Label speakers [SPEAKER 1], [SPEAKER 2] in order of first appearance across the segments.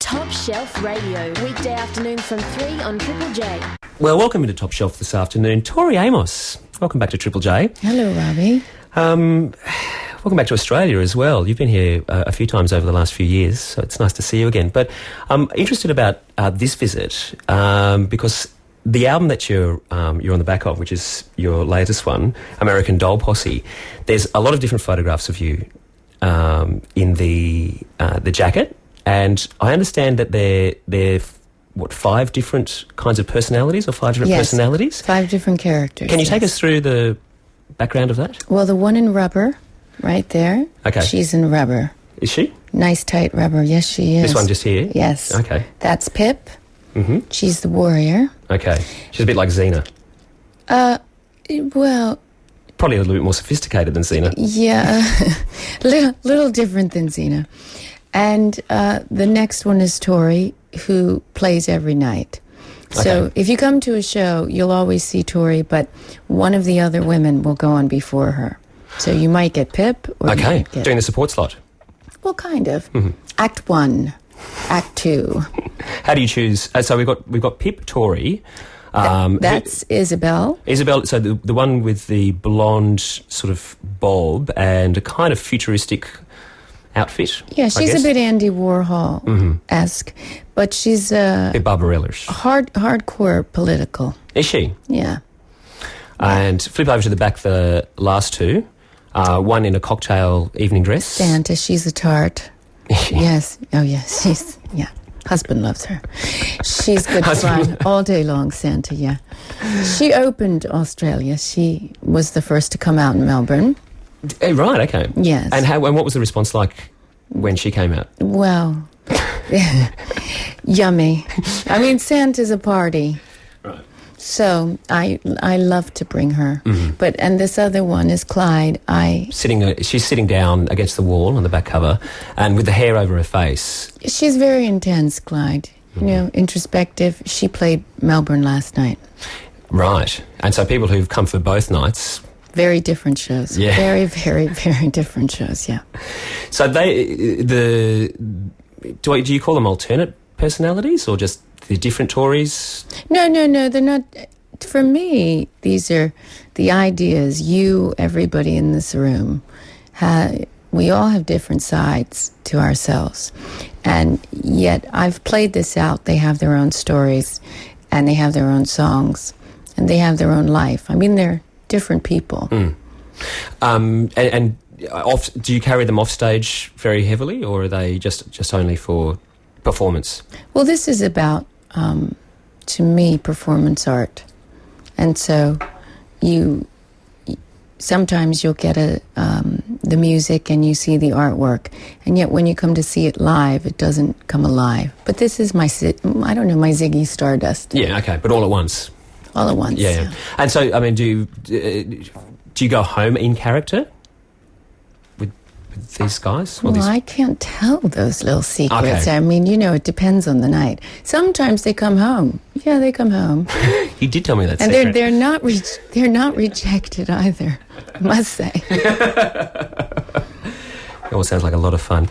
[SPEAKER 1] Top Shelf Radio, weekday afternoon from 3 on Triple J.
[SPEAKER 2] Well, welcome into Top Shelf this afternoon. Tori Amos, welcome back to Triple J.
[SPEAKER 3] Hello, Robbie.
[SPEAKER 2] Welcome back to Australia as well. You've been here a few times over the last few years, so it's nice to see you again. But I'm interested about this visit because the album that you're on the back of, which is your latest one, American Doll Posse, there's a lot of different photographs of you in the jacket, and I understand that they're 5 different kinds of personalities or 5 different personalities?
[SPEAKER 3] Yes, 5 different characters.
[SPEAKER 2] Can you take us through the background of that?
[SPEAKER 3] Well, the one in rubber, right there.
[SPEAKER 2] Okay.
[SPEAKER 3] She's in rubber.
[SPEAKER 2] Is she?
[SPEAKER 3] Nice tight rubber. Yes, she is.
[SPEAKER 2] This one just here?
[SPEAKER 3] Yes.
[SPEAKER 2] Okay.
[SPEAKER 3] That's Pip.
[SPEAKER 2] Mm-hmm.
[SPEAKER 3] She's the warrior.
[SPEAKER 2] Okay. She's a bit like Xena.
[SPEAKER 3] Well...
[SPEAKER 2] Probably a little bit more sophisticated than Xena.
[SPEAKER 3] Yeah. little different than Xena. And the next one is Tori, who plays every night. So
[SPEAKER 2] Okay.
[SPEAKER 3] if you come to a show, you'll always see Tori, but one of the other women will go on before her. So you might get Pip, or you
[SPEAKER 2] Okay.
[SPEAKER 3] might get...
[SPEAKER 2] Doing the support slot.
[SPEAKER 3] Well, kind of.
[SPEAKER 2] Mm-hmm.
[SPEAKER 3] Act 1, Act 2.
[SPEAKER 2] How do you choose? So we've got Pip, Tori.
[SPEAKER 3] That's Isabel.
[SPEAKER 2] Isabel, so the one with the blonde sort of bob and a kind of futuristic outfit.
[SPEAKER 3] Yeah,
[SPEAKER 2] I
[SPEAKER 3] she's
[SPEAKER 2] guess.
[SPEAKER 3] a bit Andy Warhol-esque, but she's
[SPEAKER 2] A bit Barbarella-ish.
[SPEAKER 3] hardcore political.
[SPEAKER 2] Is she?
[SPEAKER 3] Yeah.
[SPEAKER 2] And flip over to the back, the last two. One in a cocktail evening dress.
[SPEAKER 3] Santa, she's a tart. Yes. Oh, yes. She's, yeah. Husband loves her. She's good fun all day long, Santa, yeah. She opened Australia. She was the first to come out in Melbourne.
[SPEAKER 2] Right, okay.
[SPEAKER 3] Yes.
[SPEAKER 2] And what was the response like when she came out?
[SPEAKER 3] Well, yummy. I mean, Santa's a party.
[SPEAKER 2] Right.
[SPEAKER 3] So I love to bring her.
[SPEAKER 2] Mm-hmm.
[SPEAKER 3] And this other one is Clyde.
[SPEAKER 2] She's sitting down against the wall on the back cover and with the hair over her face.
[SPEAKER 3] She's very intense, Clyde. You know, introspective. She played Melbourne last night.
[SPEAKER 2] Right. And so people who've come for both nights...
[SPEAKER 3] Very different shows.
[SPEAKER 2] Yeah.
[SPEAKER 3] Very, very, very different shows, yeah.
[SPEAKER 2] So do you call them alternate personalities or just the different Tories?
[SPEAKER 3] No, they're not. For me, these are the ideas. You, everybody in this room, we all have different sides to ourselves. And yet I've played this out. They have their own stories and they have their own songs and they have their own life. I mean, they're different people.
[SPEAKER 2] And do you carry them off stage very heavily or are they just only for performance?
[SPEAKER 3] Well, this is about, to me, performance art. And so sometimes you'll get the music and you see the artwork, and yet when you come to see it live, it doesn't come alive. But this is my Ziggy Stardust.
[SPEAKER 2] Yeah, okay, but all at once.
[SPEAKER 3] All at once.
[SPEAKER 2] Yeah. And so, I mean, do you go home in character with these guys?
[SPEAKER 3] Well, I can't tell those little secrets.
[SPEAKER 2] Okay.
[SPEAKER 3] I mean, it depends on the night. Sometimes they come home. Yeah, they come home.
[SPEAKER 2] You did tell me that
[SPEAKER 3] And
[SPEAKER 2] secret.
[SPEAKER 3] they're not rejected either, I must say.
[SPEAKER 2] It all sounds like a lot of fun.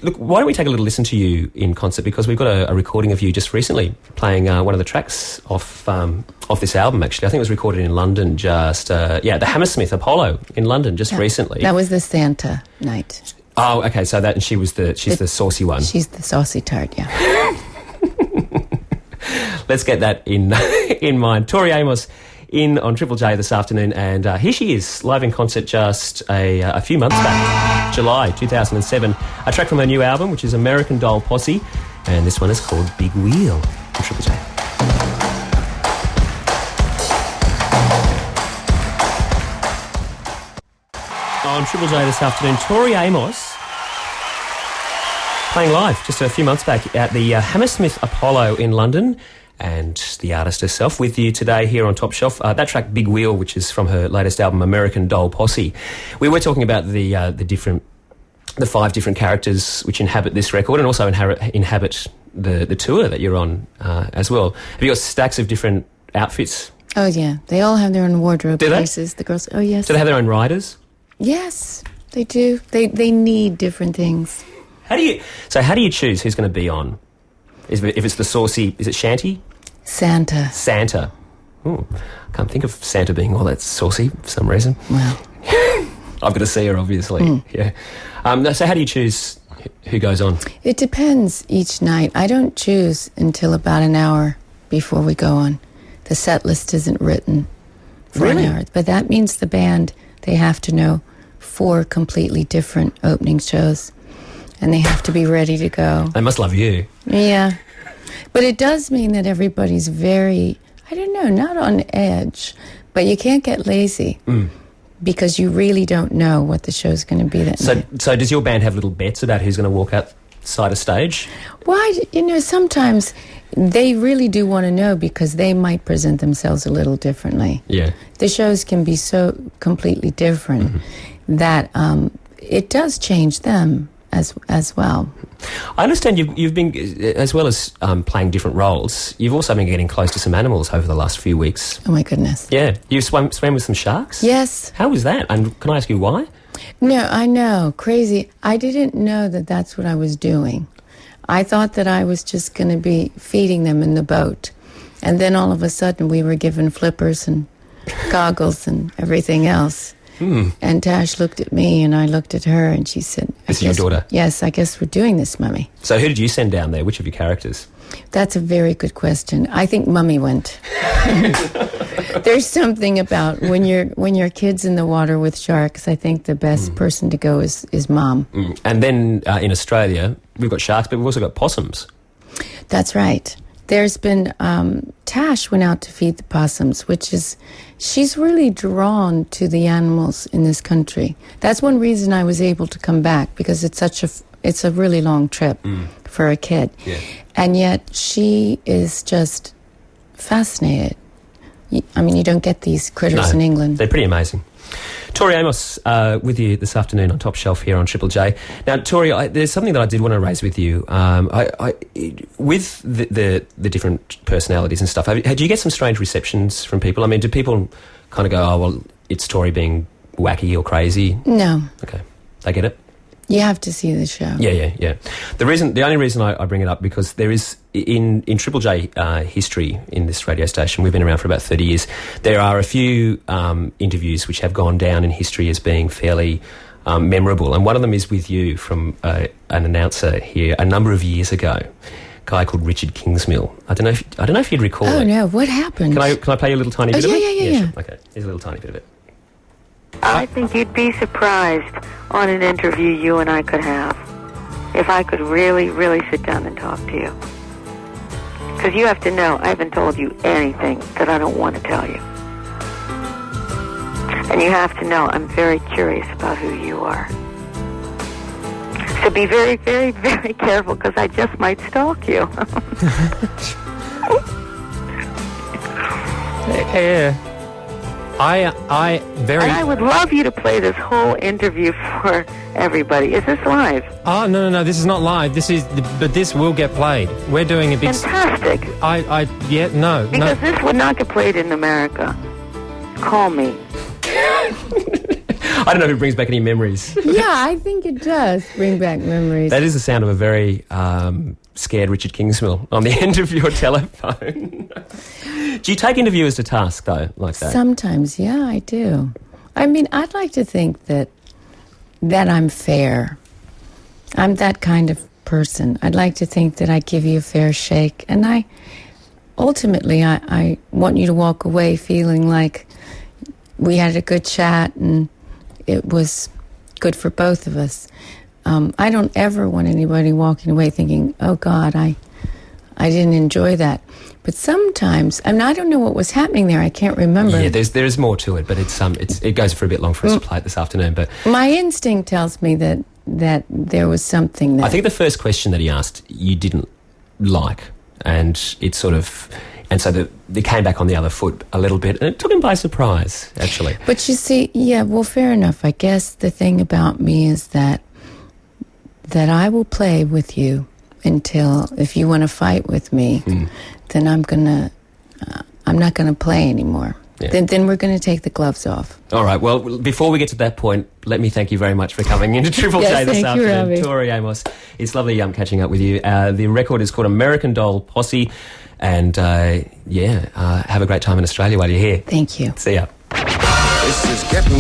[SPEAKER 2] Look, why don't we take a little listen to you in concert, because we've got a recording of you just recently playing one of the tracks off this album, actually. I think it was recorded in London the Hammersmith Apollo in London just recently.
[SPEAKER 3] That was the Santa night.
[SPEAKER 2] Oh, okay, so she's the saucy one.
[SPEAKER 3] She's the saucy tart, yeah.
[SPEAKER 2] Let's get that in mind. Tori Amos in on Triple J this afternoon, and here she is, live in concert just a few months back, July 2007. A track from her new album, which is American Doll Posse, and this one is called Big Wheel on Triple J. On Triple J this afternoon, Tori Amos playing live just a few months back at the Hammersmith Apollo in London, and the artist herself with you today here on Top Shelf. That track, Big Wheel, which is from her latest album, American Doll Posse. We were talking about the 5 different characters which inhabit this record and also inhabit the tour that you're on as well. Have you got stacks of different outfits?
[SPEAKER 3] Oh, yeah. They all have their own wardrobe
[SPEAKER 2] Do they?
[SPEAKER 3] places. The girls, oh, yes.
[SPEAKER 2] Do they have their own riders?
[SPEAKER 3] Yes, they do. They need different things.
[SPEAKER 2] How do you choose who's going to be on? If it's the saucy, is it Shanty?
[SPEAKER 3] Santa.
[SPEAKER 2] Santa. Ooh, can't think of Santa being all that saucy for some reason.
[SPEAKER 3] Well,
[SPEAKER 2] I've got to see her, obviously. Yeah. So how do you choose who goes on?
[SPEAKER 3] it depends each night. I don't choose until about an hour before we go on. The set list isn't written for
[SPEAKER 2] Really?
[SPEAKER 3] an hour. But that means the band, they have to know 4 completely different opening shows. And they have to be ready to go.
[SPEAKER 2] They must love you.
[SPEAKER 3] Yeah. But it does mean that everybody's very, I don't know, not on edge. But you can't get lazy. Because you really don't know what the show's going to be that night.
[SPEAKER 2] So does your band have little bets about who's going to walk outside a stage?
[SPEAKER 3] Why, sometimes they really do want to know because they might present themselves a little differently.
[SPEAKER 2] Yeah.
[SPEAKER 3] The shows can be so completely different that it does change them as well.
[SPEAKER 2] I understand you've been, as well as playing different roles, you've also been getting close to some animals over the last few weeks.
[SPEAKER 3] Oh, my goodness.
[SPEAKER 2] Yeah. You swam with some sharks?
[SPEAKER 3] Yes.
[SPEAKER 2] How was that? And can I ask you why?
[SPEAKER 3] No, I know. Crazy. I didn't know that that's what I was doing. I thought that I was just going to be feeding them in the boat. And then all of a sudden we were given flippers and goggles and everything else. And Tash looked at me and I looked at her and she said...
[SPEAKER 2] This is your daughter?
[SPEAKER 3] Yes, I guess we're doing this, Mummy.
[SPEAKER 2] So who did you send down there? Which of your characters?
[SPEAKER 3] That's a very good question. I think Mummy went. There's something about when your kid's in the water with sharks, I think the best person to go is Mom.
[SPEAKER 2] And then in Australia, we've got sharks, but we've also got possums.
[SPEAKER 3] That's right. There's been, Tash went out to feed the possums, she's really drawn to the animals in this country. That's one reason I was able to come back, because it's a really long trip for a kid.
[SPEAKER 2] Yeah.
[SPEAKER 3] And yet she is just fascinated. I mean, you don't get these critters in England.
[SPEAKER 2] They're pretty amazing. Tori Amos with you this afternoon on Top Shelf here on Triple J. Now, Tori, there's something that I did want to raise with you. With the different personalities and stuff, do you get some strange receptions from people? I mean, do people kind of go, oh, well, it's Tori being wacky or crazy?
[SPEAKER 3] No.
[SPEAKER 2] Okay. They get it?
[SPEAKER 3] You have to see the show.
[SPEAKER 2] Yeah. The only reason I bring it up, because there is, in Triple J history in this radio station, we've been around for about 30 years, there are a few interviews which have gone down in history as being fairly memorable, and one of them is with you from an announcer here a number of years ago, a guy called Richard Kingsmill. I don't know if you'd recall it.
[SPEAKER 3] Oh, no, what happened?
[SPEAKER 2] Can I play you a little tiny bit of it?
[SPEAKER 3] Yeah.
[SPEAKER 2] Sure. Okay, here's a little tiny bit of it.
[SPEAKER 4] I think you'd be surprised on an interview you and I could have if I could really, really sit down and talk to you. Because you have to know, I haven't told you anything that I don't want to tell you. And you have to know I'm very curious about who you are. So be very, very, very careful, because I just might stalk you.
[SPEAKER 5] Yeah.
[SPEAKER 4] And I would love you to play this whole interview for everybody. Is this live?
[SPEAKER 5] Oh, no, this is not live. But this will get played. We're doing a big...
[SPEAKER 4] Fantastic.
[SPEAKER 5] No.
[SPEAKER 4] Because this would not get played in America. Call me.
[SPEAKER 2] I don't know if it brings back any memories.
[SPEAKER 3] Yeah, I think it does bring back memories.
[SPEAKER 2] That is the sound of a very scared Richard Kingsmill on the end of your telephone. Do you take interviewers to task, though, like that?
[SPEAKER 3] Sometimes, yeah, I do. I mean, I'd like to think that I'm fair. I'm that kind of person. I'd like to think that I give you a fair shake. And I want you to walk away feeling like we had a good chat and it was good for both of us. I don't ever want anybody walking away thinking, oh, God, I didn't enjoy that. But sometimes, I don't know what was happening there. I can't remember.
[SPEAKER 2] Yeah, there's more to it, but it goes for a bit long for us to play it this afternoon. But
[SPEAKER 3] my instinct tells me that there was something there.
[SPEAKER 2] I think the first question that he asked you didn't like, and it sort of... And so they came back on the other foot a little bit, and it took him by surprise, actually.
[SPEAKER 3] But you see, yeah, well, fair enough. I guess the thing about me is that I will play with you until, if you want to fight with me, then I'm not gonna play anymore. then we're going to take the gloves off.
[SPEAKER 2] All right. Well, before we get to that point, let me thank you very much for coming into Triple J
[SPEAKER 3] Yes,
[SPEAKER 2] this
[SPEAKER 3] thank you,
[SPEAKER 2] afternoon.
[SPEAKER 3] Robbie.
[SPEAKER 2] Tori, Amos, it's lovely catching up with you. The record is called American Doll Posse. And, have a great time in Australia while you're here.
[SPEAKER 3] Thank you.
[SPEAKER 2] See ya.
[SPEAKER 6] This is getting